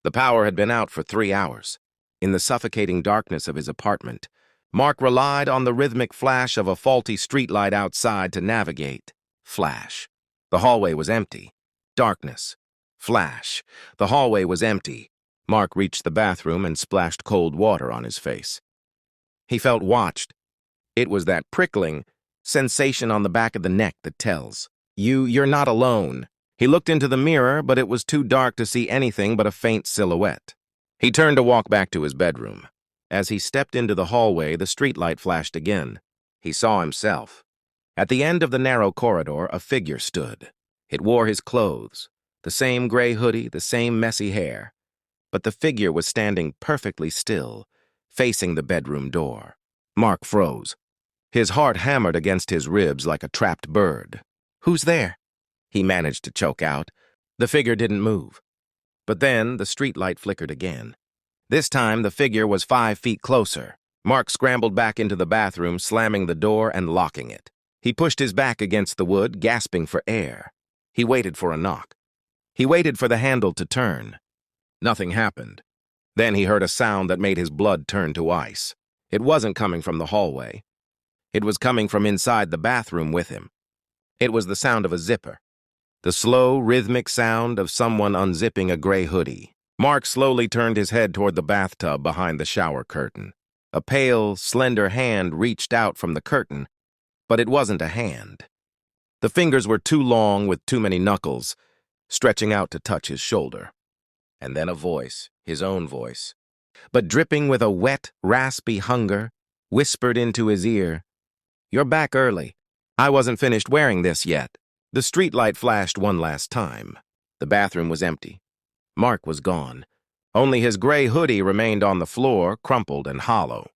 The power had been out for 3 hours. In the suffocating darkness of his apartment, Mark relied on the rhythmic flash of a faulty streetlight outside to navigate. Flash. The hallway was empty. Darkness. Flash. The hallway was empty. Mark reached the bathroom and splashed cold water on his face. He felt watched. It was that prickling sensation on the back of the neck that tells. You're not alone. He looked into the mirror, but it was too dark to see anything but a faint silhouette. He turned to walk back to his bedroom. As he stepped into the hallway, the streetlight flashed again. He saw himself. At the end of the narrow corridor, a figure stood. It wore his clothes, the same gray hoodie, the same messy hair. But the figure was standing perfectly still, facing the bedroom door. Mark froze. His heart hammered against his ribs like a trapped bird. "Who's there?" he managed to choke out. The figure didn't move. But then the streetlight flickered again. This time the figure was 5 feet closer. Mark scrambled back into the bathroom, slamming the door and locking it. He pushed his back against the wood, gasping for air. He waited for a knock. He waited for the handle to turn. Nothing happened. Then he heard a sound that made his blood turn to ice. It wasn't coming from the hallway. It was coming from inside the bathroom with him. It was the sound of a zipper. The slow, rhythmic sound of someone unzipping a gray hoodie. Mark slowly turned his head toward the bathtub behind the shower curtain. A pale, slender hand reached out from the curtain, but it wasn't a hand. The fingers were too long with too many knuckles, stretching out to touch his shoulder. And then a voice, his own voice, but dripping with a wet, raspy hunger, whispered into his ear, "You're back early. I wasn't finished wearing this yet." The streetlight flashed one last time. The bathroom was empty. Mark was gone. Only his gray hoodie remained on the floor, crumpled and hollow.